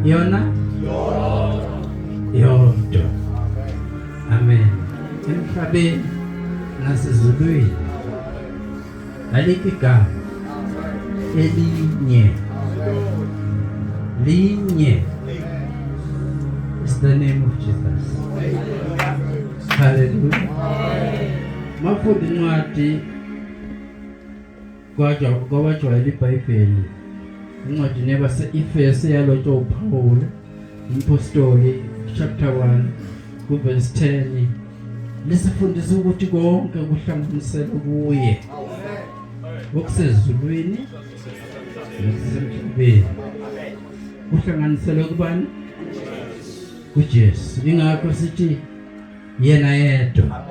yona yodwa. Amen. Emhlabeni nasezulwini alikho igama linye. It's the name of Jesus. Hallelujah. Mafunda incwadi kwabajwayela iBhayibheli, incwadi nabase-Efesu yalotshwa uPaul umpostoli, chapter 1 verse 10, lisifundisa ukuthi konke kuhlanganiselwe kuye, okusezulwini nasemhlabeni kuhlanganiselwe kubani? kuJesu. Ingakho sithi yena yedwa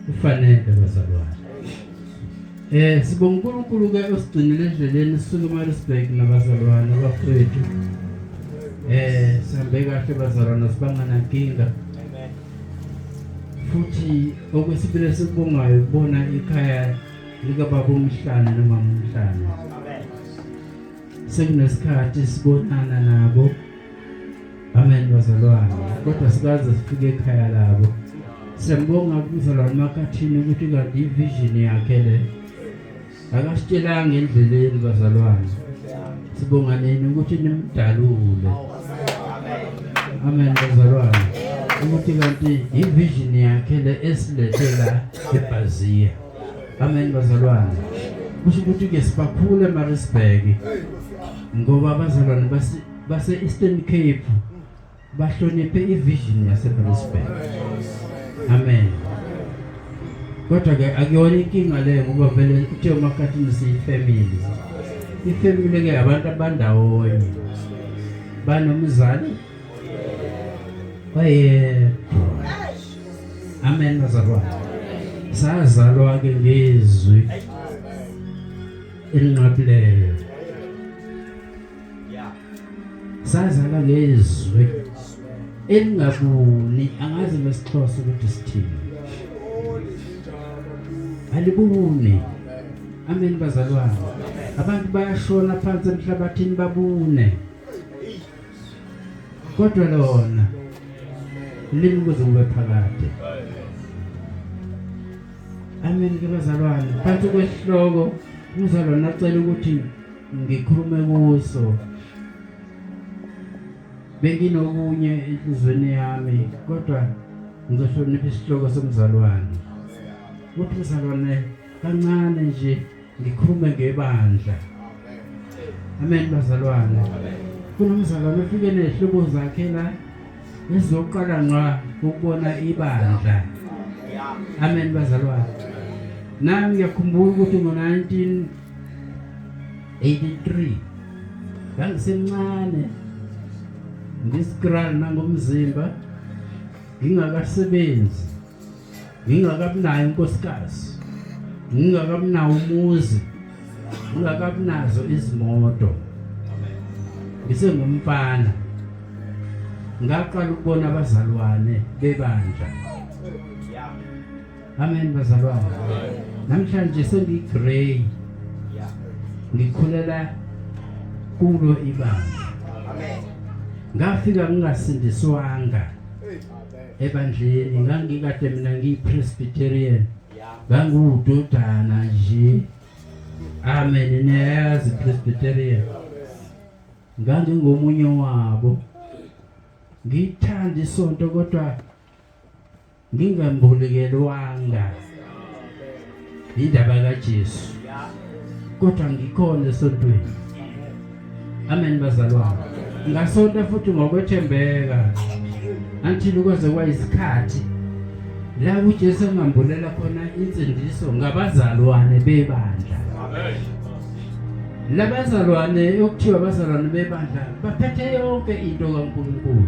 ufanele bazalwane. Sibonga uNkulunkulu ke osigcinile endleleni sisuka eMaritzburg nabazalwane bafethu. Sihambe kahle bazalwane, sibangana nkinga. Futhi okwesibili sikubongayo ukubona ikhaya likababa uMhlana nomama uMhlana. Sekunesikhathi sibonana nabo. Amen bazalwane. Kodwa sikaze sifike ekhaya labo. Siyambonga umzalwane Makathini ukuthi kanti ivision yakhe le akasitshelanga endleleni bazalwane. Sibonga nini ukuthi nimdalule. Amen bazalwane. Ukuthi kanti ivision yakhe le esilethela eBhazia. Amen bazalwane. Kusho ukuthi ke sibakhule eMaritzburg ngoba abazalwane base Eastern Cape bahloniphe ivision yaseMaritzburg. Amen. Kodwa ke akuyona inkinga le ngoba vele uthe uMakathini siyifamily. Ifamily ke abantu abandawonye. Banomzali bayedwa. Amen bazalwane. Sazalwa ke ngezwi elinqabileyo. Sazalwa ngezwi elingabuni, angazi nesiXhosa ukuthi sithini. Alibuni. Amen bazalwane. Abantu bayashona phansi emhlabathini babune. Kodwa lona limkuze kube phakade. Amen ke bazalwane. Phansi kwesihloko umzalwane acela ukuthi ngikhulume kuso. Benginokunye enhlizweni yami kodwa ngizohlonipha isihloko somzalwane. Ukuthi umzalwane kancane nje ngikhulume ngebandla. Amen bazalwane. Kunomzalwane ufike nezihlobo zakhe la ezizoqala ngqa ukubona ibandla. Amen bazalwane. Nami ngiyakhumbula ukuthi ngo-1983 ngangisemncane, ngisikral nangomzimba, ngingakasebenzi, ngingakabinayo inkosikazi, ngingakabinawo umuzi, ngingakabinazo izimoto. Ngisengumfana ngaqala ukubona abazalwane bebandla. Amen bazalwane. Namhlanje sengigrey, ngikhulela kulo ibandla. Ngafika ngingasindiswanga ebandleni, ngangikade mina ngiyi-Presbyterian, ngangiwudodana nje. Amen, niyazi Presbyterian. Ngangingomunye wabo, ngithanda isonto kodwa ngingambulekelwanga indaba kaJesu, kodwa ngikhona esontweni. Amen bazalwane. Ngasonta futhi ngokwethembeka until kwaze kwayisikhathi la uJesu engambulela khona insindiso ngabazalwane bebandla. Labazalwane okuthiwa abazalwane bebandla baphethe yonke into kaNkulunkulu.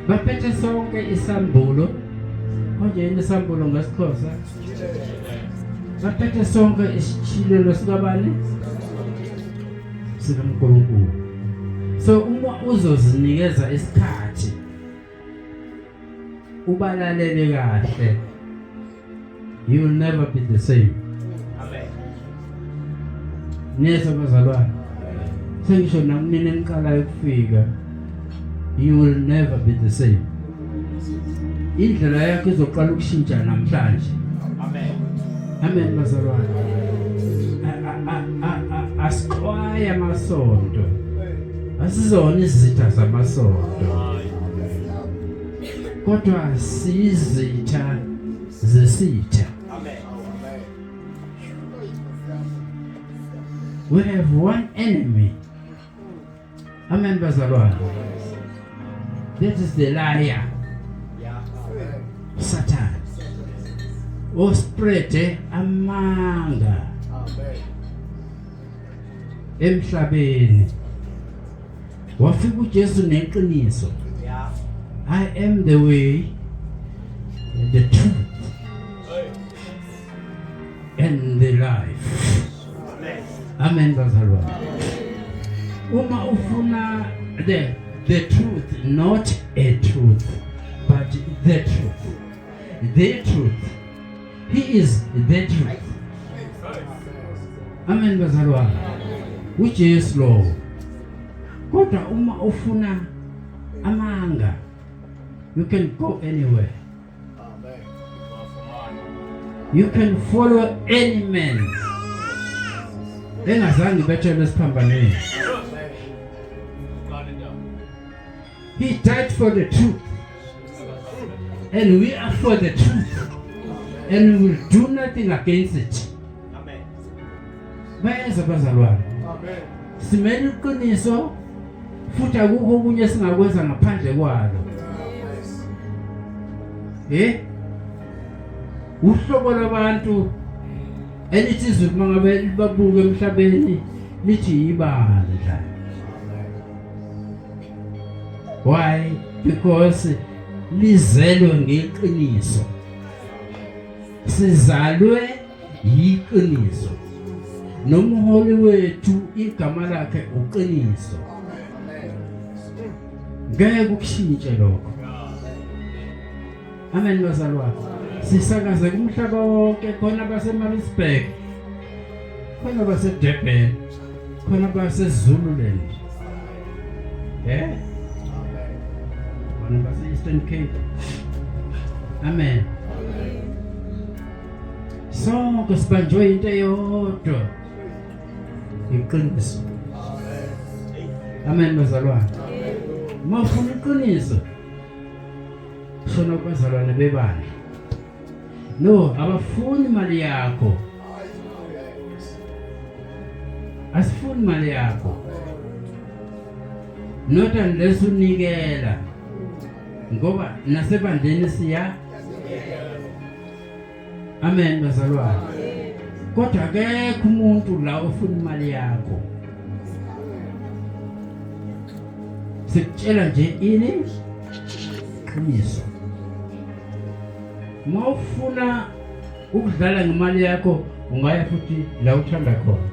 Baphethe sonke isambulo. Konje isambulo ngesiXhosa. Baphethe sonke isishilelo sikabani? SikaNkulunkulu. So uma uzozinikeza isikhathi ubalalele kahle, you will never be the same. Amen. Niyeza bazalwane. sengisho nakunini niqala ukufika, you will never be the same. Indlela yakho izoqala ukushintsha namhlanje. Amen bazalwane. Asiqwaya amasonto. Asizona izitha zamasonto. Kodwa sizitha zesitha. We have one enemy. Amen bazalwane. That is the liar. Satan. Osprete amanga. Emhlabeni. Wafika uJesu neqiniso. I am the way, the truth, and the life. Amen bazalwane. Uma ufuna the truth, not a truth, but the truth. The truth. He is the truth. Amen bazalwane. Which is law. Kodwa uma ufuna amanga, you can go anywhere. You can follow any man. Engazange betshele esiphambanweni. He died for the truth. And we are for the truth. And we will do nothing against it. Bayeza bazalwane. Simele iqiniso futhi akukho okunye singakwenza ngaphandle kwalo. Uhlobo lwabantu elithi izulu mangabe libabuka emhlabeni lithi ibandla. Why? Because lizelwe ngeqiniso. Sizalwe yiqiniso. Nomholi wethu igama lakhe uqiniso. Ngeke ukushintshe lokho. Amen bazalwane. Sisakaze kumhlaba wonke, khona baseMaritzburg, khona baseDurban, khona baseZululand. Khona base-Eastern Cape. Amen. Sonke sibanjwe into eyodwa. Iqiniso. Amen bazalwane. Mafuna iqiniso. Shona bazalwane bebandla. No, abafuni mali yakho. Asifuni mali yakho. Not unless unikela. Ngoba nasebandleni siya. Amen bazalwane. Kodwa akekho umuntu la ofuna imali yakho. Sikutshela nje ini qiniso. Mawufuna ukudlala ngemali yakho ungaya futhi la uthanda khona.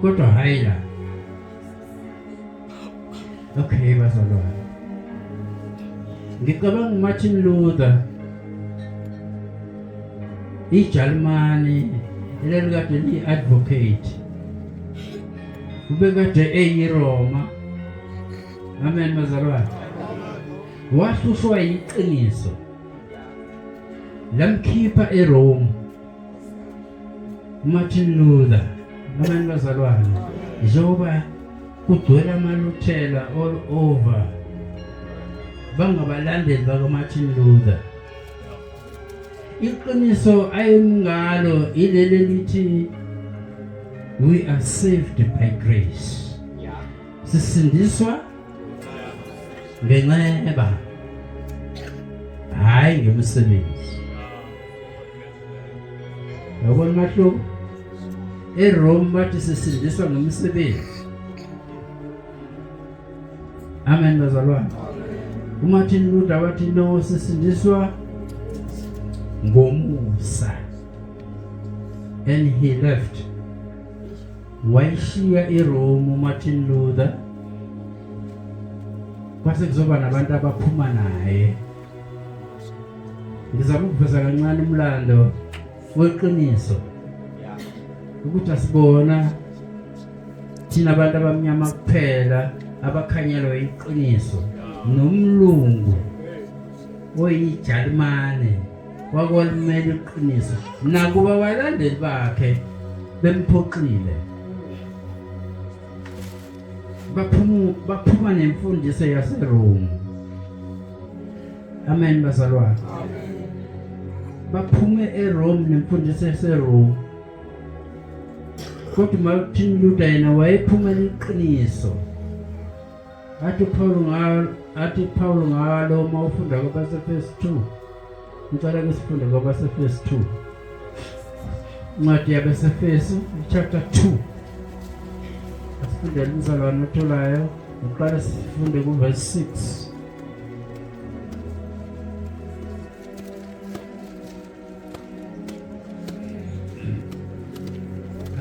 Kodwa hayi la. Okay bazalwane. Ngicabanga uMartin Luther iJalimani elikade li-advocate. Ubekade eyiRoma. Amen bazalwane. Wahlushwa yiqiniso. Lamkhipha eRome. Martin Luther. Amen bazalwane. Njengoba kugcwele amaLuthela all over. Bangabalandeli bakaMartin Luther. Iqiniso ayengalo ilele lithi we are saved by grace. Sisindiswa ngenxeba. Hayi ngemisebenzi. Yabona mahluko? eRome bathi sisindiswa ngemisebenzi. Amen bazalwane. uMartin Luther wathi no, sisindiswa ngomusa. And he left. Wayishiya eRome uMartin Luther. Kwase kuzoba nabantu abaphuma naye. Ngizama ukuveza kancane umlando weqiniso. Ukuthi asibona thina abantu abamnyama kuphela abakhanyelwa iqiniso nomlungu oyijalimane wakwalimela iqiniso nakuba abalandeli bakhe bemphoxile baphuma nemfundiso yaseRome. Amen bazalwane. Baphume eRome nemfundiso yaseRome. Kodwa Martin Luther yena wayephumela iqiniso. Athi Paul ngalo mawufunda kwabaseFest 2. Ngicela ukusifunde kwabaseFest 2. Incwadi yabaseFest chapter 2. Asifundele umzalwane otholayo, uqala sifunde ku verse 6.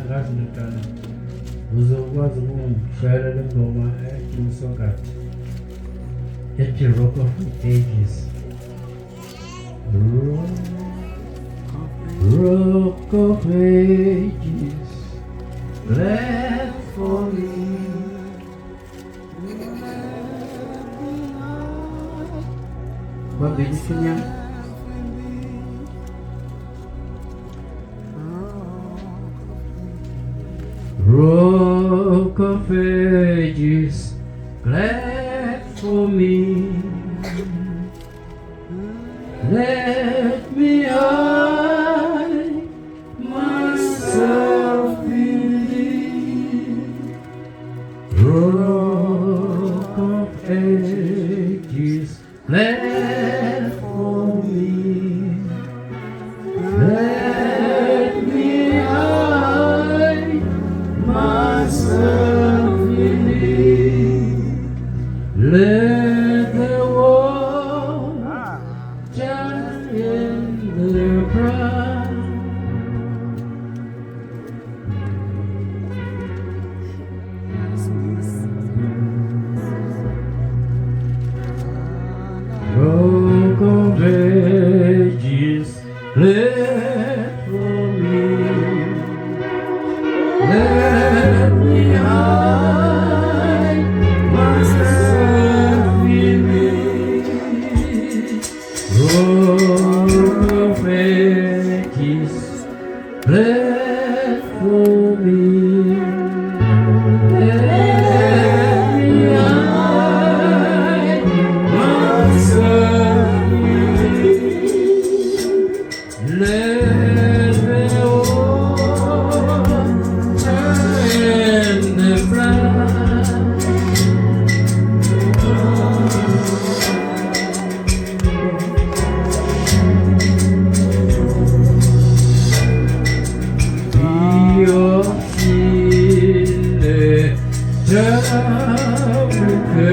Akazi mntana. Uzokwazi ukungishayela le ngoma eJimsongathi. Ethi Rock of Ages. Rock of Ages, left for me. Babinsinya. Rock of Ages, glad for me. Let me hide myself in thee. Rock of Ages, glad for me. Let me hide myself in thee. Let the water in the brown. Rock of Ages, let for me. Let me hide myself in thee. Rock of Ages, let for me. Let me hide myself in thee. Let the water and the blood. Be your sin, let me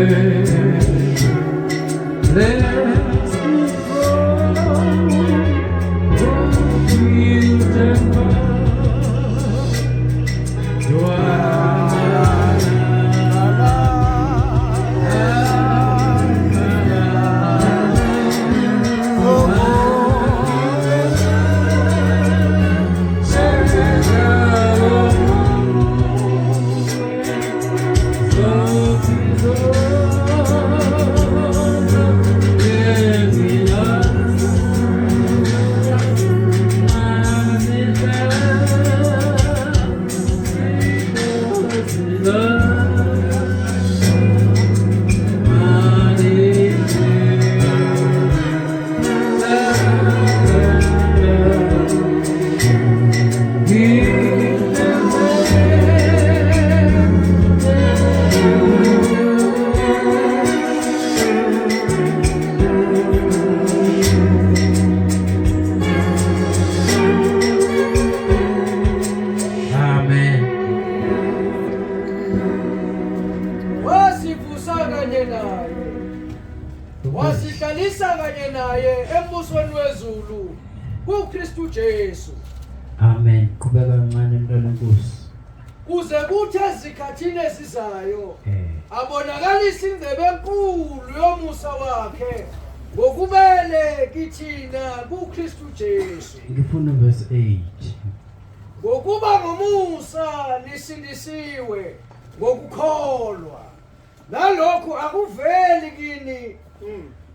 wasihlalisa kanye naye embusweni wezulu kuKristu Jesu. Amen. Qhubeka kancane mntwana Nkosi. Kuze kuthi ezikhathini esizayo abonakalisa indebe enkulu yomusa wakhe ngokubele kithina kuKristu Jesu. Ngifuna verse 8. Ngokuba ngomusa nisindisiwe ngokukholwa. Nalokho akuveli kini.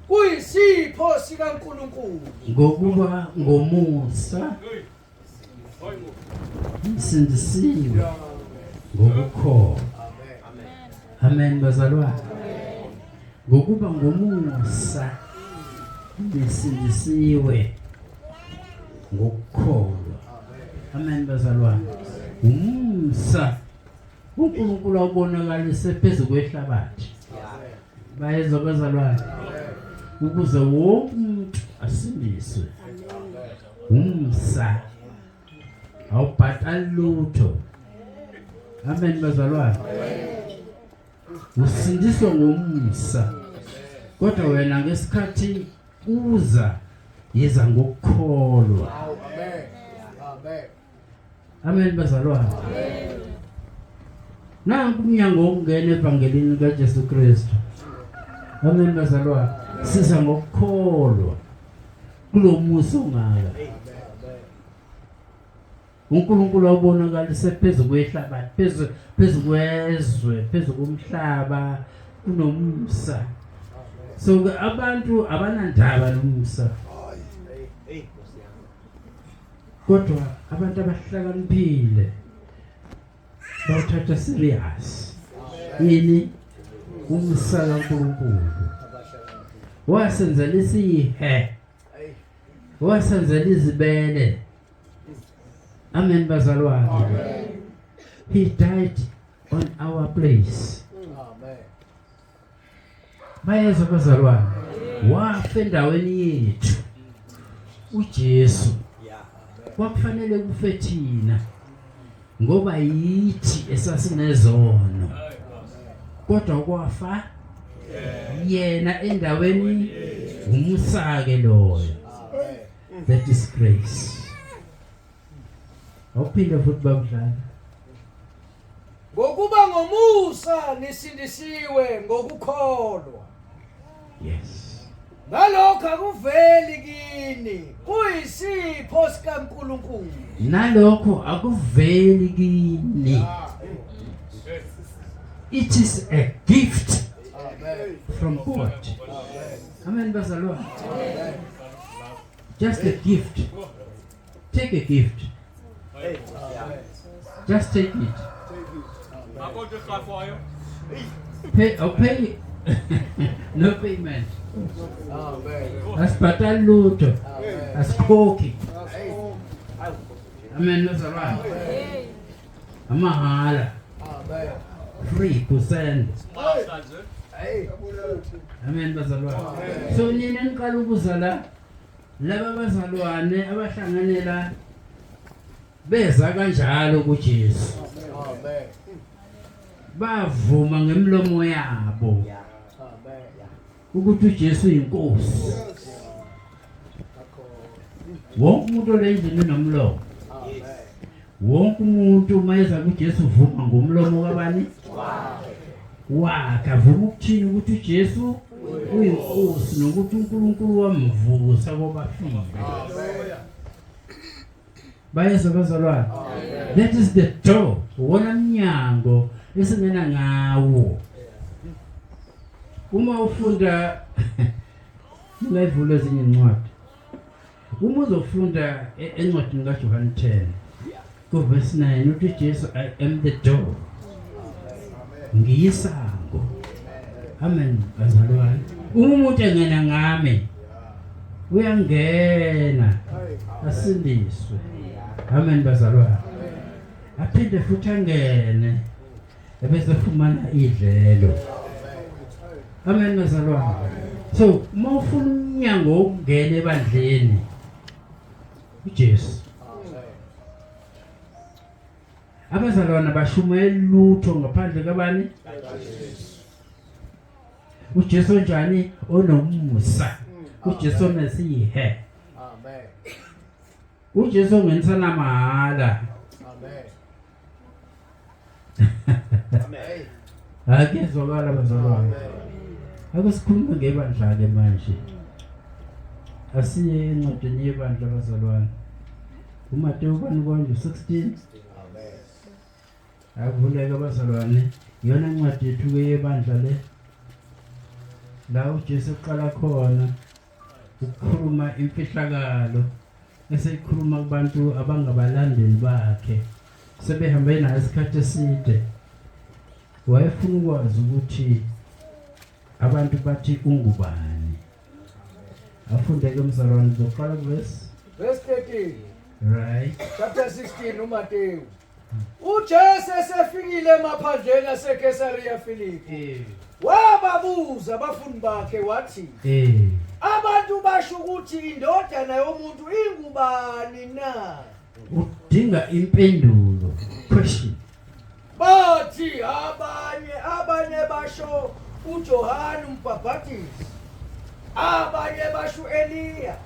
Kuyisipho sikaNkulunkulu. Ngokuba ngomusa sindisiwe ngokukholwa. Amen bazalwane. Ngokuba ngomusa sindisiwe ngokukholwa. Amen bazalwane. Umusa uNkulunkulu awubonakalise phezu kwehlabathi. Bayezwa bazalwane. Ukuze wonke umuntu asindiswe. Umusa awubhatali lutho. Amen bazalwane. Usindiswa ngomsa. Kodwa wena ngesikhathi uza yeza ngokukholwa. Amen. Amen. Amen bazalwane. Nanku umnyango wokungena evangelini kaJesu Kristu. Amen bazalwane. Siza ngokukholwa kulomusa ongaka. uNkulunkulu awubonakalise phezu kwehlabathi, phezu kwezwe, phezu komhlaba kunomsa. So abantu abanandaba nomsa. Kodwa abantu abahlakaniphile bawuthatha serious. Yini umsa kaNkulunkulu. Wasenzela isihe. Wasenzela izibele. Amen bazalwane. He died on our place. Amen. Bayezwa bazalwane. Wafa endaweni yethu. uJesu. Kwakufanele kufe thina ngoba yithi esasinezono. Kodwa kwafa yena endaweni umusake loyo. That is grace. Awuphinde futhi babudlala. Ngokuba ngomusa nisindisiwe ngokukholwa. Yes. Nalokho akuveli kini. Kuyisipho sikaNkulunkulu. Nalokho akuveli kini. It is a gift from God. Amen bazalwane. Just a gift. Take a gift. Just take it. Pay. No payment. Asibhatali lutho. Asikhokhi. Amen bazalwane. Amahala. Free to send. Amen bazalwane. So nina niqala ukuza la laba bazalwane abahlanganela beza kanjalo kuJesu. Amen. Bavuma ngemlomo yabo ukuthi uJesu inkosi. Wonke umuntu olendini nomlomo. Wonke umuntu mayeza kuJesu uvuma ngomlomo kabani? Wakhe avuma ukuthini ukuthi uJesu uyinkosi nokuthi uNkulunkulu wamvusa kwabafile. Bayezwa bazalwane. That is the door. Wona mnyango esingena ngawo. Uma ufunda ngayivula ezinye incwadi. Uma uzofunda encwadini kaJohn 10 verse 9 uthi Jesu, I am the door. Ngiyisango. Amen bazalwane. Uma umuntu engena ngami uyangena asindiswe. Amen bazalwane. Aphinde futhi angene ebese fumana idlelo. Amen bazalwane. So uma ufuna umnyango wokungena ebandleni uJesu. Abazalwane bashumayela lutho ngaphandle kabani? uJesu njani onomusa. uJesu onesihe. Amen. uJesu ongenisana mahala. Amen. Akezwakala bazalwane. Akusikhuluma ngebandla ke manje. Asiye encwadini yebandla bazalwane. uMateyu 1:16. Avuleka bazalwane. yona ncwadi yethu yebandla le la uJesu uqala khona ukukhuluma imfihlakalo eseyikhuluma kubantu abangabalandeli bakhe sebehambe naye isikhathi eside. Wayefuna ukwazi ukuthi abantu bathi ungubani. Afundeke mzalwane zoqala verse 13. right. Chapter 16 uMateyu. uJesu esefikile emaphandleni aseKesaria Philippi. Wababuza abafundi bakhe wathi, abantu basho ukuthi indodana yomuntu ingubani na? Udinga impendulo. Question. Bathi abanye basho uJohane uMbhaphathizi, abanye basho Eliya,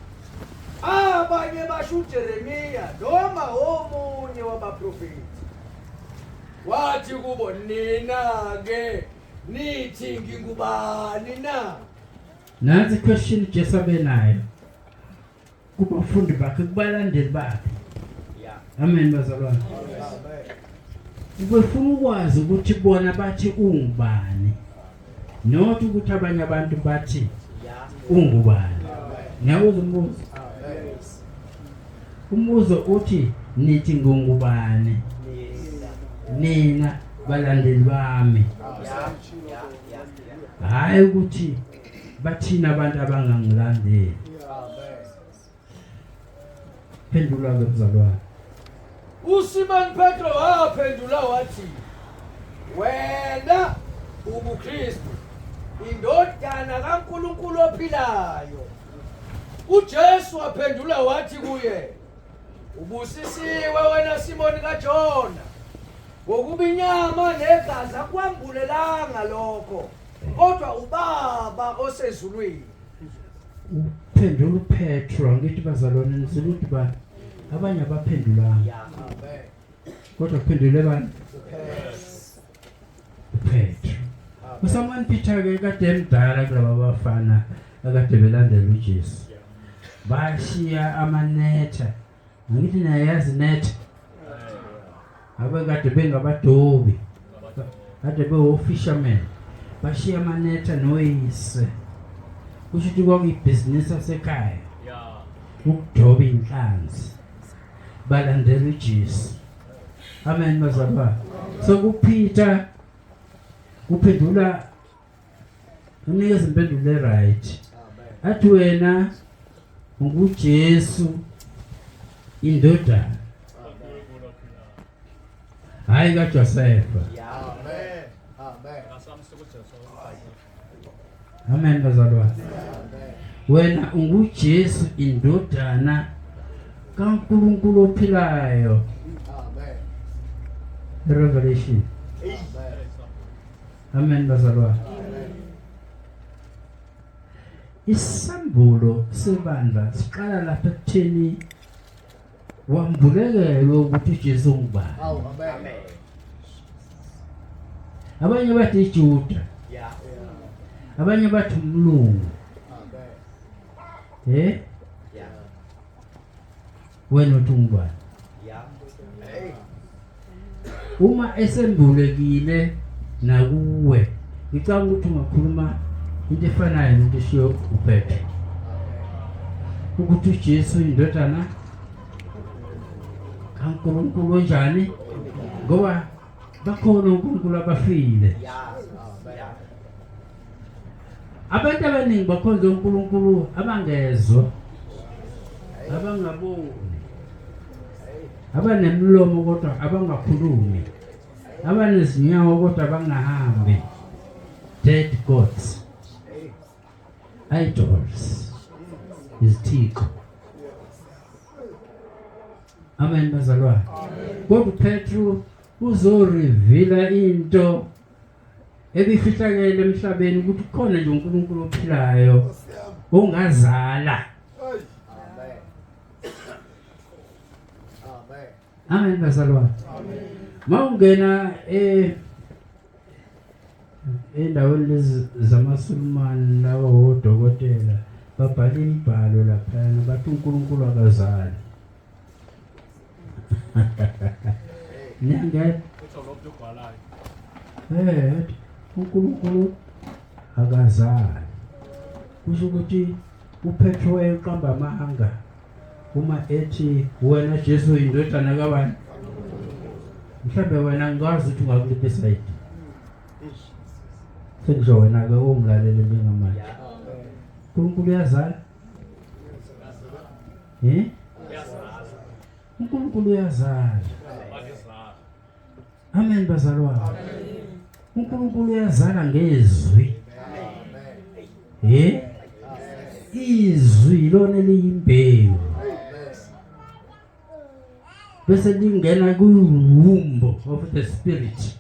abanye basho uJeremiya noma omunye wabaprofeti. Wathi kubo, nina ke nithi ngingubani na? Nansi question Jesu abenayo kubafundi bakhe kubalandeli bakhe. Amen bazalwane. Ubefuna ukwazi ukuthi bona bathi ungubani, not ukuthi abanye abantu bathi ungubani. Ngiyawuza umbuzo. Umbuzo uthi nithi ngingubani nina balandeli bami. Hayi ukuthi bathina abantu abangangilandeli. Phendula ke mzalwane. uSimon Petro waphendula wathi, wena ubuKristu, indodana kaNkulunkulu ophilayo. uJesu waphendula wathi kuye, ubusisiwe wena Simoni kaJona, ngokuba inyama negazi akwambulelanga lokho, kodwa uBaba osezulwini. Uphendula uPetro, ngithi bazalwane nizile ukuthi ba abanye abaphendulanga. Kodwa kuphendule bani? uPetro. USimon Peter ke kade emdala kulaba bafana akade belandela uJesu. Bashiya amanetha. Ngithi nayazi netha. Abekade bengabadobi. Kade beofishermen. Bashiya amanetha noyise. Kusho ukuthi kwakuyibhizinisi yasekhaya. Ukudoba inhlanzi. Balandela uJesu. Amen bazalwane. So kuPeter kuphendula unikeza impendulo right. Athi wena unguJesu indodana. Hayi kaJosefa. Amen bazalwane. Wena unguJesu indodana kaNkulunkulu ophilayo. Revelation. Amen bazalwane. Isambulo sebandla siqala lapha ekutheni wambulekelwe ukuthi uJesu ungubani. Abanye bathi iJuda. Abanye bathi umlungu. Wena uthi ungubani? Uma esembulekile nakuwe, ngicabanga ukuthi ungakhuluma into efanayo nento eshiyo uPetro. Ukuthi uJesu indodana kaNkulunkulu njani? Ngoba bakhona uNkulunkulu abafile. Abantu abaningi bakhonza uNkulunkulu abangezwa, abangaboni, abanemlomo kodwa abangakhulumi, abanezinyawo kodwa abangahambi. Dead gods, idols, izithixo. Amen bazalwane. Kodwa uPetro uzorivila into ebifihlakele emhlabeni ukuthi khona nje uNkulunkulu ophilayo ongazala. Amen bazalwane. Mawungena endaweni lezi zamaSulumane lawa odokotela babhala imibhalo lapha bathi uNkulunkulu akazali. Nenge uNkulunkulu akazali. Kusho ukuthi uPetro eqamba amanga uma ethi wena Jesu indodana kabani? Mhlambe wena ngazi ukuthi ungakuliphi side. Sengisho wena ke umlaleli njengamanje. uNkulunkulu uyazala. uNkulunkulu uyazala. Amen bazalwane. uNkulunkulu uyazala ngezwi. Izwi lona liyimbewu. Bese lingena kuwumbo of the spirit.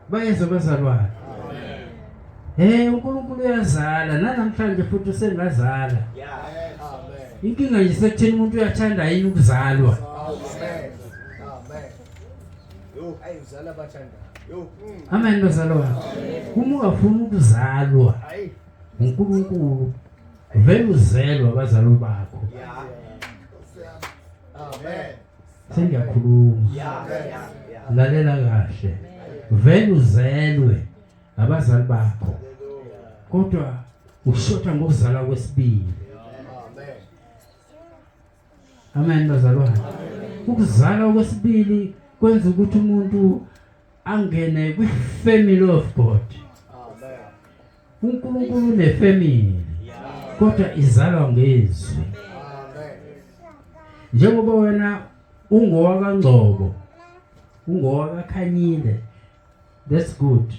Bayezwa bazalwane. uNkulunkulu uyazala namhlanje futhi usengazala. Inkinga nje sekutheni umuntu uyathanda yini ukuzalwa. Uzala bathanda. Amen bazalwane. Uma ungafuna ukuzalwa uNkulunkulu vele uzelwa abazali bakho. Amen. Sengiyakhuluma. Lalela kahle. Vele uzelwe abazali bakho. Kodwa ushotha ngokuzala kwesibili. Amen bazalwane. Ukuzala kwesibili kwenza ukuthi umuntu angene kwi-family of God. uNkulunkulu unefamily kodwa izalwa ngezwi. Njengoba wena ungowakaNgcobo, ungowakaKhanyile, that's good.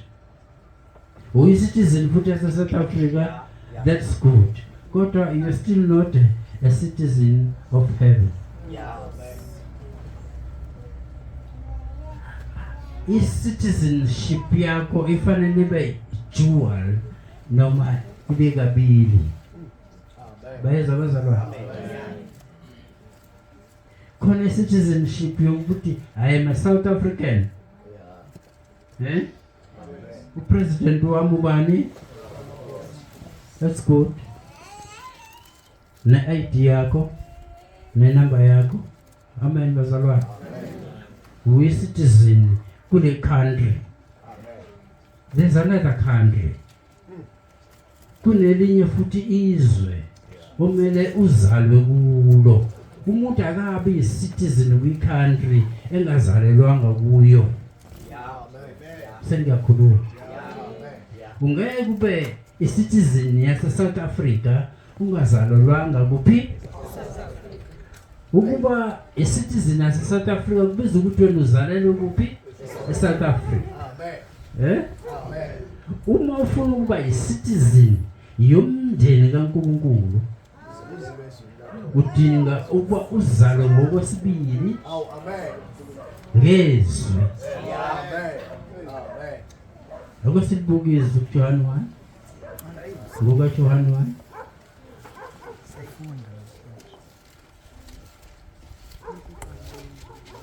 Uyi-citizen futhi yase-South Africa, that's good. Kodwa you're still not a citizen of heaven. I-citizenship yakho ifanele ibe dual noma ibe kabili. Bayezwa bazalwane. Khona i-citizenship yokuthi I am a South African. Upresident wami ubani? That's good. Ne-ID yakho, ne-number yakho. Amen bazalwane. Uyi-citizen kule country. There's another country. Kunelinye futhi izwe omele uzalwe kulo. Umuntu akabe yi-citizen kwi-country engazalelwanga kuyo. Sengiyakhuluma. Ungeke kube i-citizen yase-South Africa ungazalelwanga kuphi? Ukuba i-citizen yase-South Africa kubiza ukuthi wena uzalelwe kuphi? eSouth Africa. Uma ufuna ukuba yi-citizen yomndeni kaNkulunkulu udinga ukuba uzalwe ngokwesibili ngezwi. Lokho sikubukiza uJohn 1. ngokaJohn 1.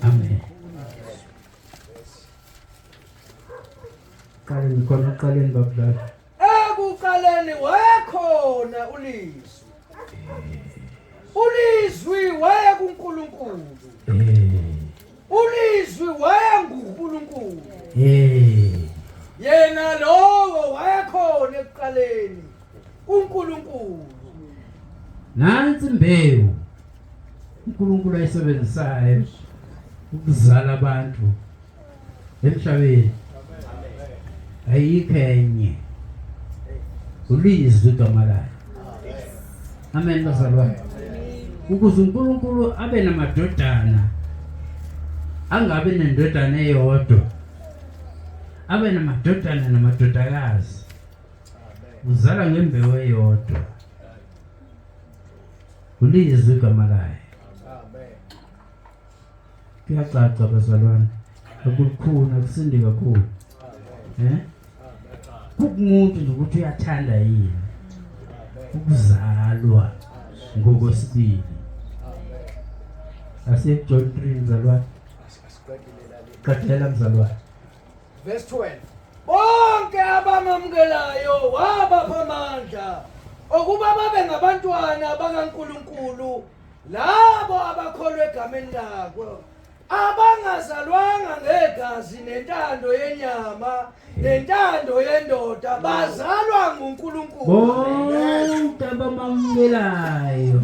Amen. Ekuqaleni babudala. Ekuqaleni wayekhona ulizwi. Ulizwi wayekuNkulunkulu. Ulizwi wayenguNkulunkulu. Yena lowo wayekhona ekuqaleni uNkulunkulu. Nansi imbewu uNkulunkulu ayisebenzisayo ukuzala abantu emhlabeni. Ayikho enye. Ulizwi igama layo. Amen bazalwane. Ukuze uNkulunkulu abe namadodana angabe nendodana eyodwa. Abe namadodana namadodakazi. Uzala ngembewu eyodwa. Ulizwi igama layo. Kuyacaca bazalwane. Akukhulu akusindi kakhulu. Kumuntu nje ukuthi uyathanda yini ukuzalwa ngokwesibili. Asiye John 3 mzalwane. Qathela mzalwane. Verse 12. Bonke abamamukelayo wabapha amandla okuba babe ngabantwana bakaNkulunkulu labo abakholwa egameni lakho abangazalwanga ngegazi nentando yenyama nentando yendoda bazalwa nguNkulunkulu. bonke abamamukelayo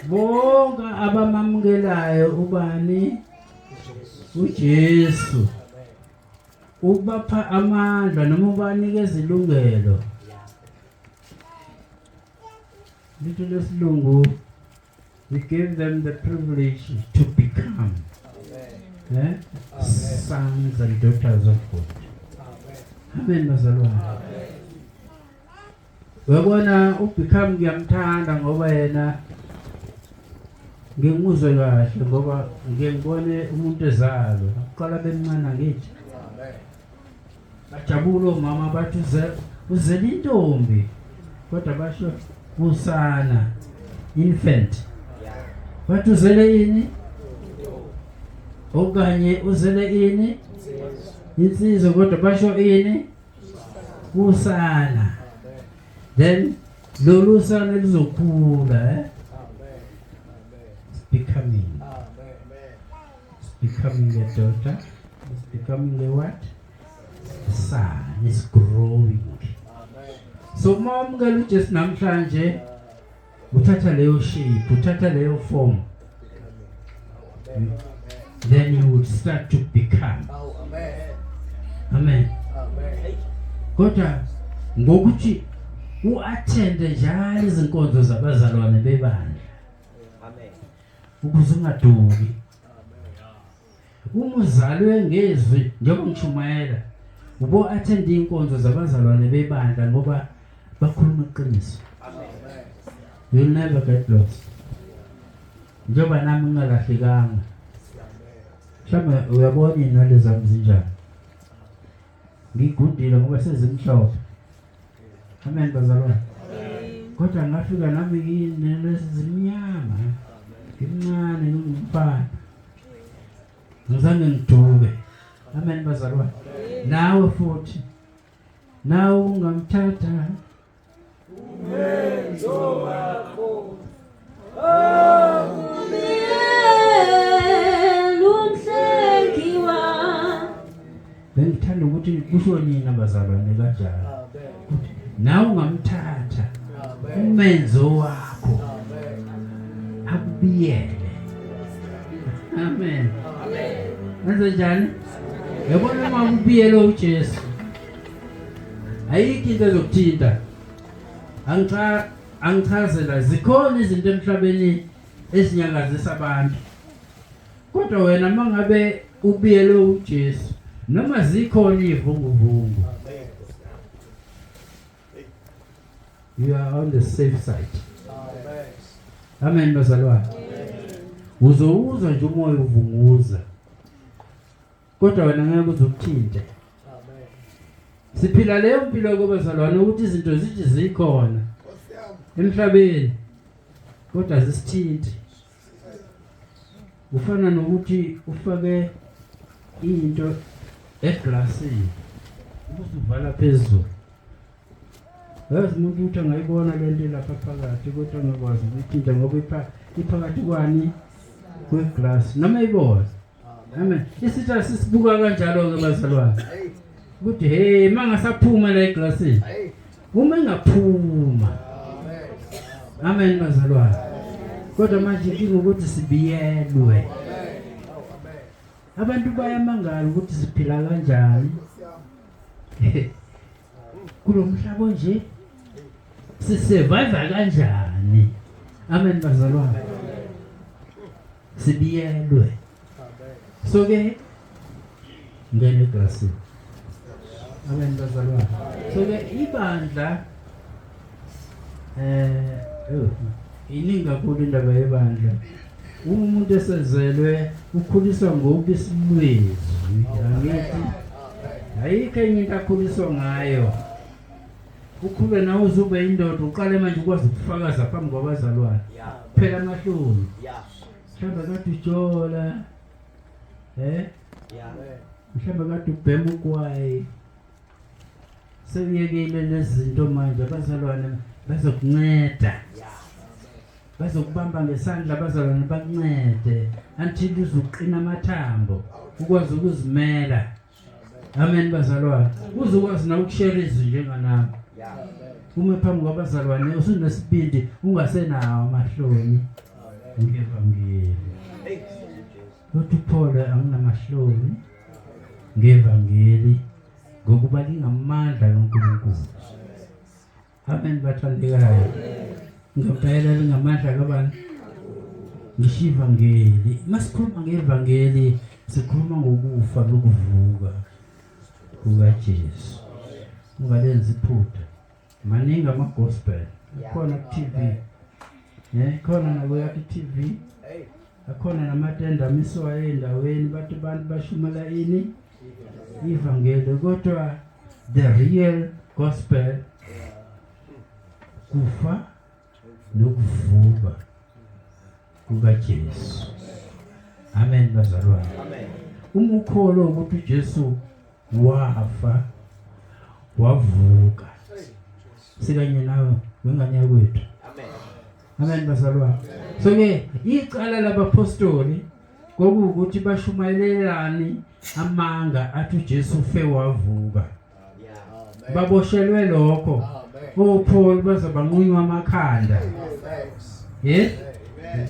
bonke abamamukelayo ubani uJesu ubapha amandla noma ubanikeza ilungelo litho lesilungu we gave them the privilege to become sons and daughters of God. Amen bazalwane. Uyabona ubecome ngiyamthanda ngoba yena ngimuzwe kahle ngoba ngibone umuntu ezalo uqala bemncane ngithi bajabula omama bathi uzela intombi kodwa basho usana infant bathi uzele ini okanye uzele ini insizwa kodwa basho ini usana then lolu sana lizokhula becoming a daughter, it's becoming a what? A son, is growing. So mom galu just namhlanje uthatha leyo shape, uthatha leyo form. Then you would start to become. Amen. Kodwa ngokuthi uattende njalo izinkonzo zabazalwane bebandla. Ukuze ungaduki. Uma uzalwe ngezwi njengoba ngishumayela ubo attend inkonzo zabazalwane bebandla ngoba bakhuluma iqiniso. You'll never get lost. Njengoba nami ngalahlekanga. Mhlawumbe uyabona inwele zami zinjani. Ngigudile ngoba sezimhlophe. Amen bazalwane. Kodwa ngafika nami inwele zimnyama. Ngimncane ngumfana. Ngizange ngiduke. Amen bazalwane. Nawe futhi. Nawe ungamthatha umenzo wakho. Bengithanda ukuthi kusho nina bazalwane kanjalo. Nawe ungamthatha umenzo wakho. Akubiyele. Amen. Amen. Njani? Yabona uma ubiyele uJesu. Ayikho into ezokuthinta. Angichazela zikhona izinto emhlabeni ezinyakazisa abantu. Kodwa wena mangabe ubiyele uJesu noma zikhona ivunguvungu. You are on the safe side. Amen bazalwane. Uzowuzwa nje umoya uvunguza. Kodwa wena ngeke uzokuthinte. Siphila leyo mpilo kobazalwane ukuthi izinto zithi zikhona emhlabeni kodwa zisithinti. Ufana nokuthi ufake into eglasini ubusuvala phezulu. Yazi umuntu uthi angayibona lento lapha phakathi kodwa ngakwazi ukuthinta ngoba iphakathi kwani kweglass noma ibona. Amen. Isitha sisibuka kanjalo ke bazalwane. Ukuthi hey mangasaphuma la eglassini. Uma engaphuma. Amen bazalwane. Kodwa manje inkinga ukuthi sibiyelwe. Abantu bayamangala ukuthi siphila kanjani. Kulomhlaba nje sisurvive kanjani. Amen bazalwane. Sibiyelwe. So ke ngene eglassini. Amen bazalwane. So ke ibandla iningi kakhulu indaba yebandla. Umuntu esezelwe ukhuliswa ngokubesilwezi. Angithi ayikho enye into akhuliswa ngayo. Ukhule nawe uzube indoda uqale manje ukwazi ukufakaza phambi kwabazalwane. Phela amahloni. Mhlawumbe kade ujola. Mhlawumbe kade ubhema ugwayi. Sewuyekile lezi zinto manje abazalwane bazokunceda. bazokubamba ngesandla abazalwane bakuncede until uzuqina amathambo ukwazi ukuzimela. Amen bazalwane. Uzokwazi na ukushare izwi njenganami. Uma phambi kwabazalwane usunesibindi ungasenawo amahloni ngevangeli. Uthi Paul anginamahloni ngevangeli ngokuba lingamandla kaNkulunkulu. Amen bathandekayo. Ngempela lingamandla kabani? Ngishivangeli. Masikhuluma ngevangeli sikhuluma ngokufa lokuvuka kukaJesu. Ungalenzi iphutha. Maningi ama-gospel. Khona ku-TV. Khona nakuya ku-TV. Akhona namatenda amiswa endaweni bathi abantu bashumela ini? Ivangeli. Kodwa the real gospel kufa nokuvuka kukaJesu. Amen bazalwane. Amen. Umukholwa ukuthi uJesu wafa wavuka. Sikanye nawe wengane yakwethu. Amen. Amen bazalwane. So ke icala labapostoli kokuthi bashumayelelani amanga athi uJesu ufe wavuka. Baboshelwe lokho. Paul bazabanqunywa amakhanda.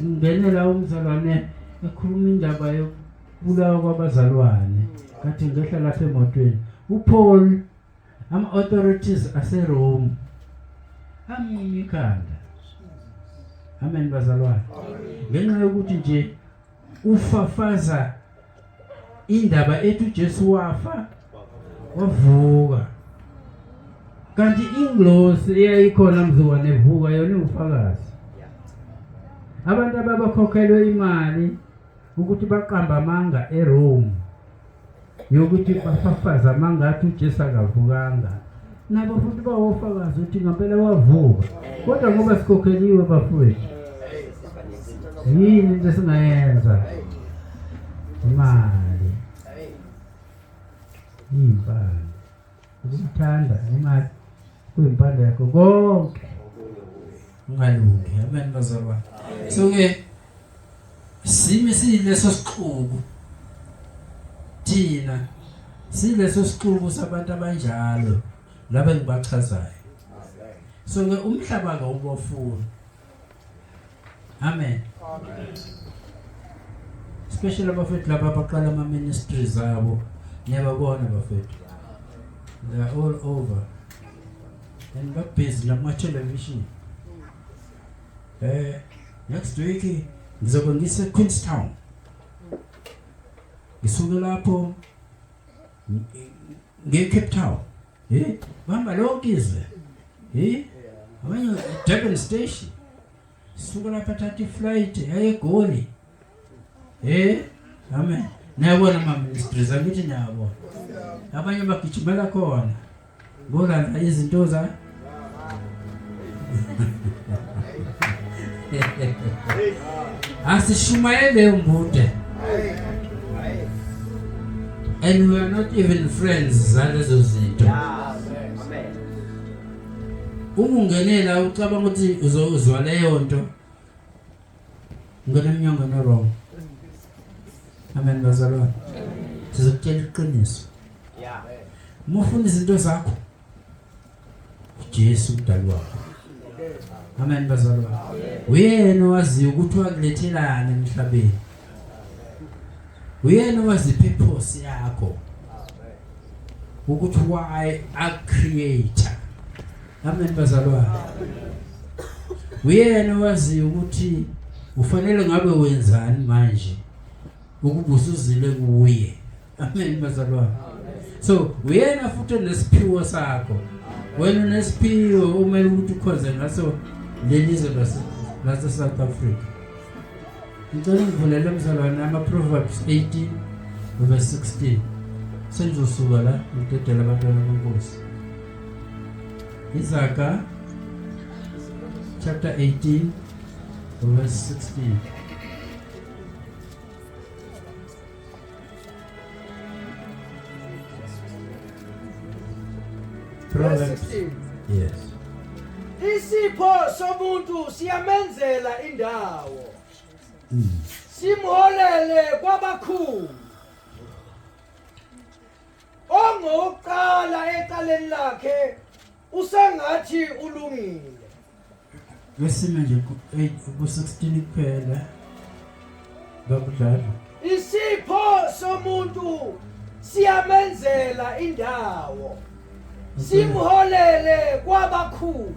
Ngenela umzalwane ekhuluma indaba yokubulawa kwabazalwane. Kathi ngehla lapha emotweni. uPaul ama-authorities aseRome amnye ikhanda. Amen bazalwane. Ngenxa yokuthi nje ufafaza indaba ethi uJesu wafa wavuka. Kanti ingilosi eyayikhona mzukwane evuka yona ufakazi. Abantu ababakhokhelwe imali ukuthi baqamba amanga eRome yokuthi bafafaza amanga athi uJesu akavukanga. Nabo futhi bawofakazi ukuthi ngempela wavuka. Kodwa ngoba sikhokheliwe bafowethu. Yini into esingayenza? Imali. Impande. Ukuthanda imali kuyimpande yakho konke. Ungalungi. Amen bazalwane. So ke simi sileso sixuku. Thina sileso sixuku sabantu abanjalo laba engibachazayo. So ke umhlaba ka ubofuna. Amen. Amen. Especially abafethu laba abaqala ama ministries zabo. Niyababona abafethu. They are all over. And back busy la television. Next week ngizobe ngise Queenstown. Ngisuke lapho nge-Cape Town. Bamba lonke izwe. Abanye Durban Station. Suka lapha thatha iflight eGoli. Amen. Nayabona ama-ministries angithi niyabona. Abanye bagijimela khona. Ngolanda izinto za asishumayele umbude. And we are not even friends zalezo zinto. Ungenela ucabanga ukuthi uzwa leyo nto. Ngone mnyongo no wrong. Amen bazalwane. Sizokutshela iqiniso. Mufuna izinto zakho. Jesu umdali wakho. Amen bazalwane. Uyena wazi ukuthi wakulethelana emhlabeni. Uyena wazi purpose yakho. Ukuthi why a creator. Amen bazalwane. Uyena wazi ukuthi ufanele ngabe wenzani manje ukubusa uzile kuye. Amen bazalwane. So uyena futhi nesiphiwo sakho. Wena unesiphiwo umele ukuthi ukhonze ngaso lelizwe lase South Africa. Ngicela ngivulele mzalwane ama Proverbs 18:16. Senzosuka la ngidedela abantwana beNkosi. Izaga chapter 18:16. Proverbs. Yes. isipho somuntu siyamenzela indawo simholele kwabakhulu ongoqala ecaleni lakhe usengathi ulungile Wesime nje ku-16 kuphela bakudlala. isipho somuntu siyamenzela indawo simholele kwabakhulu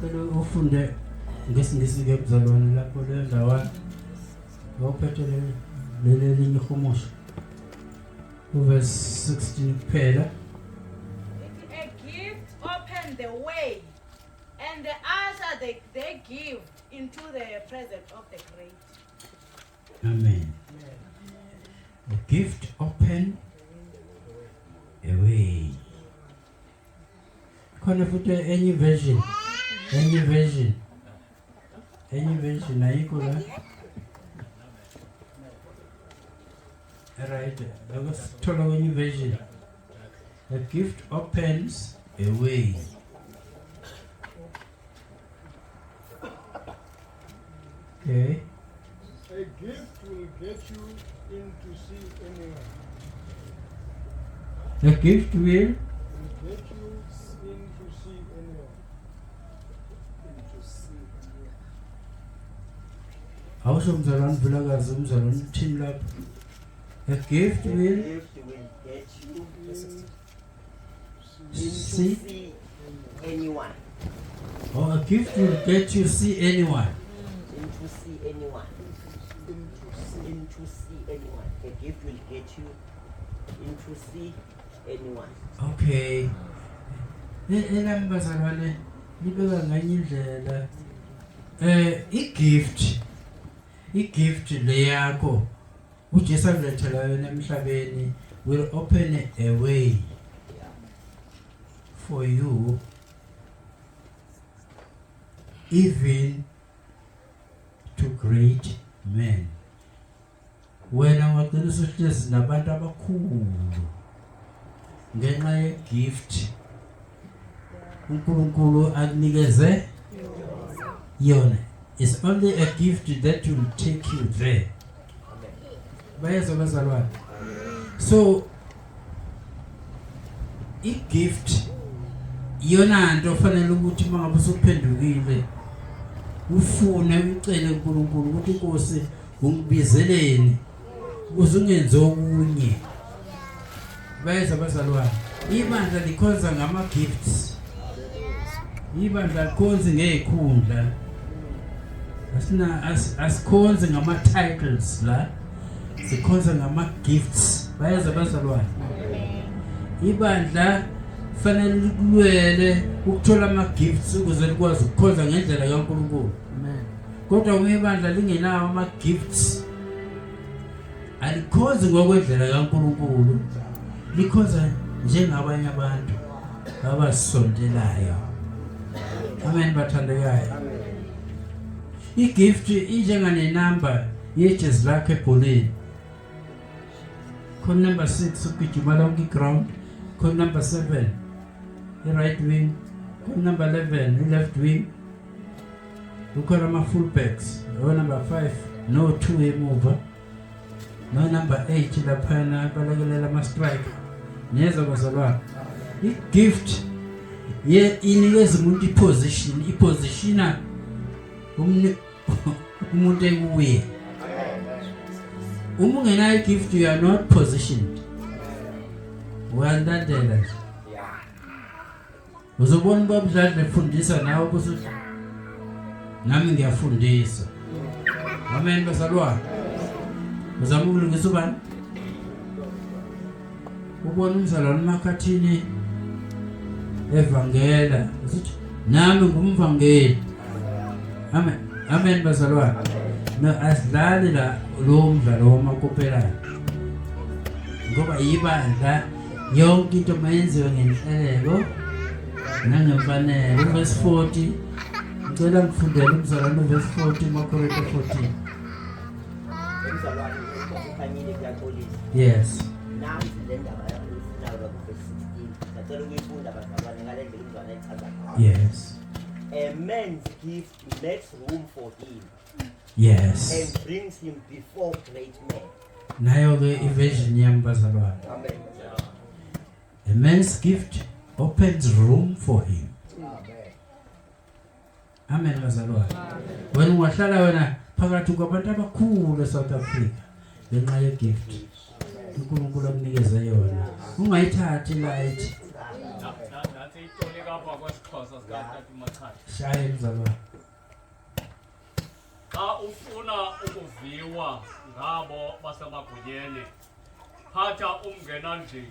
Ngicela ufunde ngesingisi-ke mzalwane lapho leyo ndawana wawuphethe leli linye ihumusho uverse 16 kuphela. A gift opened the way, and the usher they give into the presence of the great. Amen. A gift open a way. Khona futhi enye version ayikho la. Right, akasithola kwenye version. A gift opens a way. Okay. A gift will get you in to see anyone. A gift will Will get you in to see anyone. awusho mzalwane vilakazi umzalwane uthini lapho. A gift will Gift will get you in to see. see anyone. Oh, a gift will get you see anyone. In to see anyone. In to see anyone. A gift will get you in to see anyone. Okay. Elami bazalwane libeka nganye indlela. I-gift leyakho uJesu alethela yona emhlabeni will open a way for you even to great men. Wena wagcina usuhlezi nabantu abakhulu ngenxa ye-gift uNkulunkulu akunikeze yona. It's only a gift that will take you there. Bayezwa bazalwane. So i-gift iyona nto fanele ukuthi mangabe usuphendukile ufune ucele uNkulunkulu ukuthi Nkosi ungibizeleni ukuze ungenze okunye. Bayezwa bazalwane. Ibandla likhonza ngama-gifts. Ibandla likhonza ngey'khundla. Asikhonze ngama-titles la. Sikhonza ngama-gifts. Bayezwa bazalwane. Ibandla fanele likulwele ukuthola ama-gifts ukuze likwazi ukukhonza ngendlela kaNkulunkulu. Amen. Kodwa uma ibandla lingenawo ama-gifts alikhonzi ngokwendlela kaNkulunkulu. Likhonza njengabanye abantu abasondelayo. Amen bathandekayo. I-gift injengane number yejezi lakho ebholeni. Khona number 6 ugijima lonke i-ground. Khona number 7 i-right wing. Khona number 11 i-left wing. Ukhona ama-fullbacks. Number 5 no 2 emuva. No number 8 laphana balekelela ama-striker. Niyezwa bazalwane. I-gift inikeza umuntu ipositiona umuntu ekuye. Uma ungenayo i-gift you are not positioned. Uyalandela nje. Uzobona babudlala befundisa nawe ukuthi nami ngiyafundisa. Amen bazalwane. Uzama ukulungisa ubani? Ubona umzalwane emakhathini evangela usithi nami ngumvangeli. Amen. Amen bazalwane. No asidlali la lo mdlalo wamakopelana. Ngoba ibandla yonke into mayenziwe ngenhlelo nangemfanelo. Verse 40 ngicela ngifundele umzalwane verse 40 Makorinte 14. Umzalwane ukhanyile kuyaxolisa. Yes. Nansi le ndaba yakufunayo ku-verse 16. Ngicela ukuyifunda bazalwane ngale ndlela umzalwane echaza ngayo. Yes. A man's gift makes room for him Yes. and brings him before great men. Nayo ke evasion yami bazalwane. Amen. A man's gift opens room for him. Amen bazalwane. Wena ungahlala wena phakathi kwabantu abakhulu eSouth Africa ngenxa ye gift. uNkulunkulu akunikeze yona. Ungayithathi light. Nathi itoli kapha kwesiXhosa sikaTata Makhaya. Shaye mzalwane. Xa ufuna ukuviwa ngabo basemagunyeni, phatha umngena nje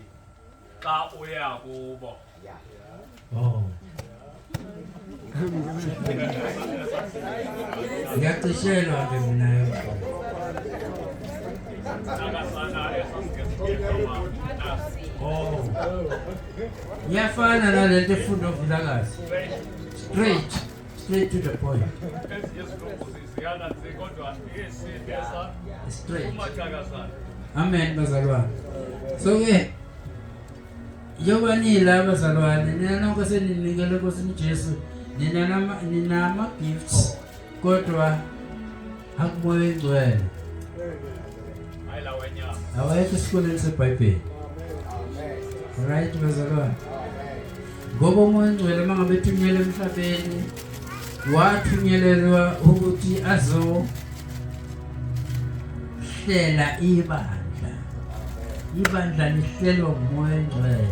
xa uya kubo. Oh. Ngiyaqishelwa ke mina yo. Nakasana esasikesikema nasi. Oh. Yafana nalento efunda uvilakazi. Straight to the point. Ezinye izilungu ziyana nje kodwa isindesa Straight. umathakasana. Amen bazalwane. So ke yoba nila bazalwane nina nonke seninikele Nkosini Jesu nina ama gifts kodwa akumoya ingcwele Ayila wenyama. awayekho esikoleni seBhayibheli. Right bazalwane. Ngoba umoya ingcwele mangabe ethunyelwe emhlabeni wathunyelelwa ukuthi azo hlela ibandla lihlelwa umoya ingcwele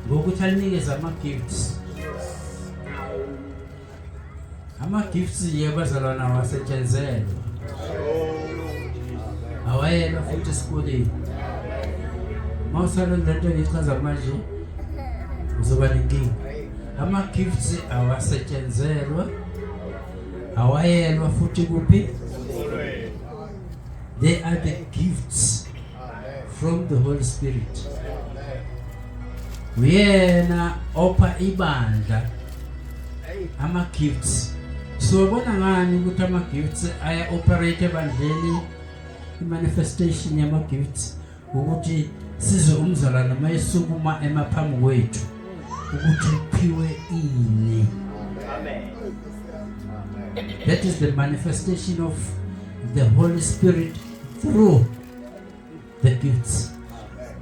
ngokuthi alinikeze ama-gifts. Ama-gifts yabazalwana awasetshenzelwa awayelwa futhi esikoleni. Mawusale lento ngichaza manje uzoba nenkinga. Ama-gifts awasetshenzelwa awayelwa futhi kuphi. They are the gifts from the Holy Spirit. Uyena opha ibandla ama-gifts. So bona ngani ukuthi ama-gifts aya operate ebandleni? I-manifestation yama-gifts ukuthi size umzalwane mayesukuma emaphambi kwethu ukuthi uphiwe ini. Amen. That is the manifestation of the Holy Spirit through the gifts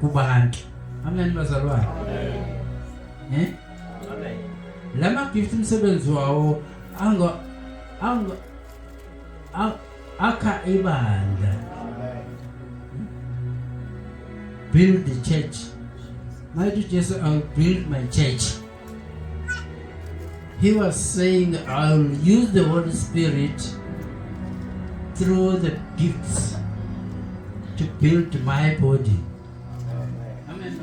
kubantu. Amen bazalwane. Amen. Lama gift umsebenzi wawo akha ibandla. Build the church. Mighty Jesus, I'll build my church. He was saying, I'll use the Holy Spirit through the gifts to build my body. Amen.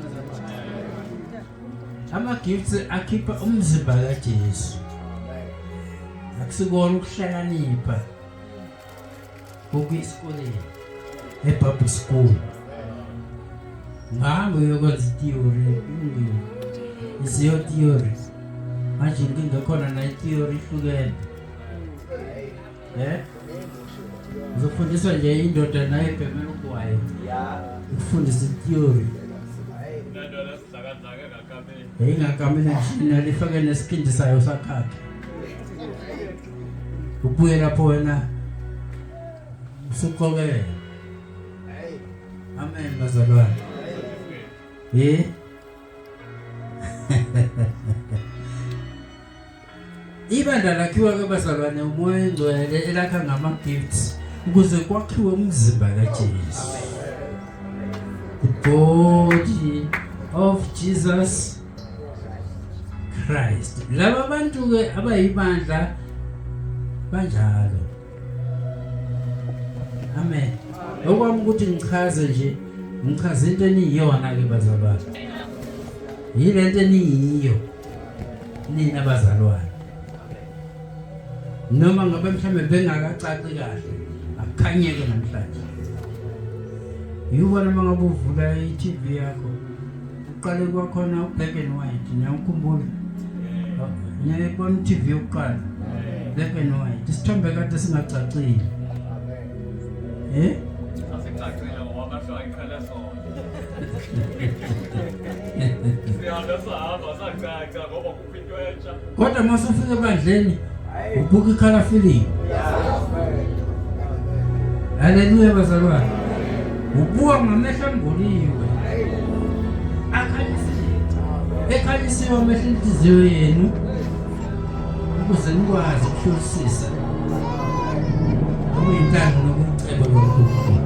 Ama-gifts akhipha umzimba kaJesu. Akusikona ukuhlakanipha kokuyisikoleni eBible school. Ngahambe uyokwenza theory, isiyo theory. Manje inkinga khona na theory ihlukene. Uzofundiswa nje indoda naye ebhemela ukwayo. Ukufundisa theory. Lento lesidlakadlake ngakameni. Ingakamela nje alifake nesikhindi sayo sakhakhe. Ubuye lapho wena usuqokela. Amen bazalwane. Ibandla lakhiwa ke bazalwane umoya engcwele elakha ngama-gifts ukuze kwakhiwe umzimba kaJesu. The body of Jesus Christ. Laba bantu ke abayibandla banjalo. Amen. Okwami ukuthi ngichaze nje, ngichaze into eniyiyona ke bazalwane. Yilento eniyiyo nina bazalwane. Noma ngabe mhlambe bengakacaci kahle, akukhanyeke namhlanje. Yibona mangabe uvula i-TV yakho, uqale kwakhona black and white, ngiyakukhumbula. Ngiyayibona i-TV yokuqala, black and white. Isithombe kade singacacile. Asicacile ngoba basho ayikhala sona. sahamba sacaca ngoba kukho into entsha. Kodwa masufika ebandleni ubuka ikhala film. Haleluya bazalwane. Ubuka ngamehlo angoliwe. Ekhanyisiwe amehlo inhliziyo yenu ukuze nikwazi ukuhlolisisa okuyintando nokuceba lokukhulu.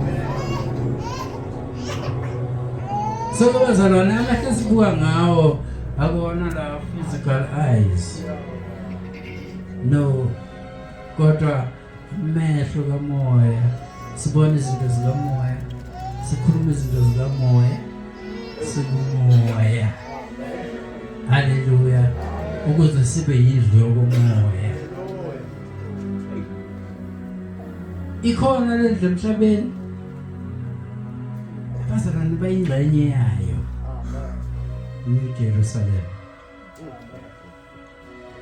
So bazalwane amehlo esibuka ngawo akuwona la physical eyes. No, kodwa amehlo kamoya sibona izinto zikamoya, sikhuluma izinto zikamoya, sikumoya. Haleluya. Ukuze sibe yindlu yokumoya. Ikhona lendlu emhlabeni. Abazalwane bayingxenye yayo. New Jerusalem.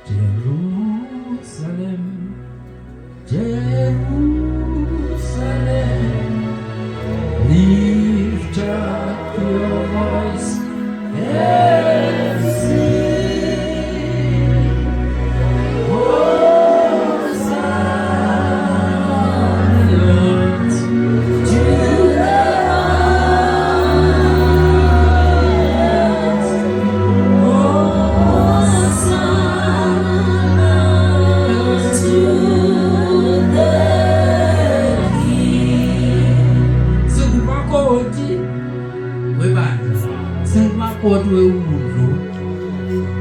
Jerusalem. Jerusalem. Lift up your voice and sing. What we will do,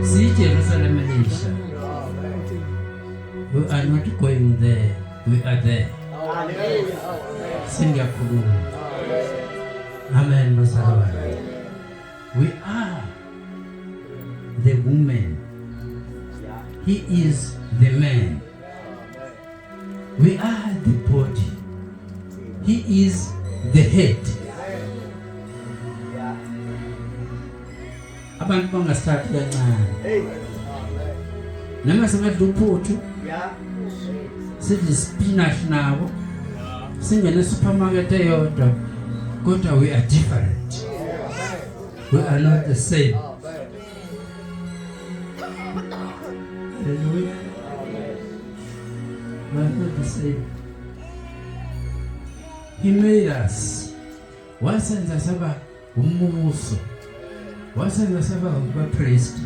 see Jerusalem Elisha. We are not going there, we are there. Singapore. Amen. We are the woman. He is the man. We are the body. He is the head. Abantu bangasithatha kancane. Nama singadla uphuthu. Sidle spinach nabo. Singene supermarket eyodwa. Kodwa we are different. We are not the same. Hallelujah. We are not the same. He made us. Wasenza saba umbuso. Wasenza saba priest.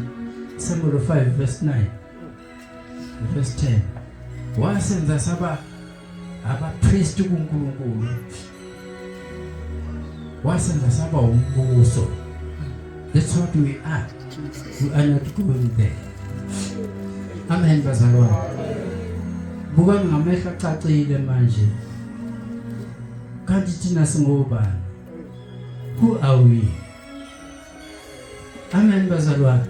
Psalm 5 verse 9. Verse 10. Wasenza saba priest kuNkulunkulu. Wasenza saba umbuso. That's what we are. We are not going there. Amen bazalwane. Buka ngamehlo acacile manje. Kanti thina singobani? Who are we? Amen bazalwane.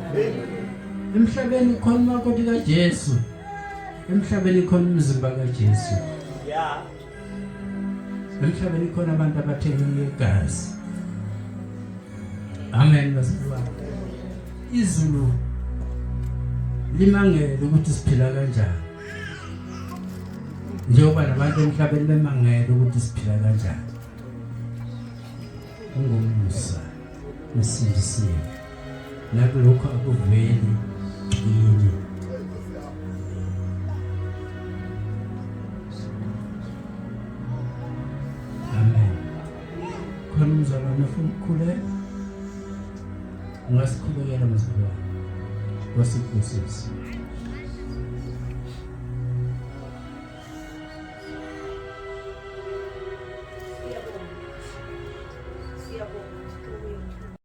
Emhlabeni khona umakoti kaJesu. Emhlabeni khona umzimba kaJesu. Yeah. Emhlabeni khona abantu abathengwe ngegazi. Amen bazalwane. Izulu limangele ukuthi siphila kanjani. Njengoba nabantu emhlabeni bemangele ukuthi siphila kanjani. Ungumusa nesindisiwe. Nakulokho akuveli yini. Amen. Khona umzalwane ufuna ukukhuleka. Ungasikhulekela mzalwane. Wasiphuthisa.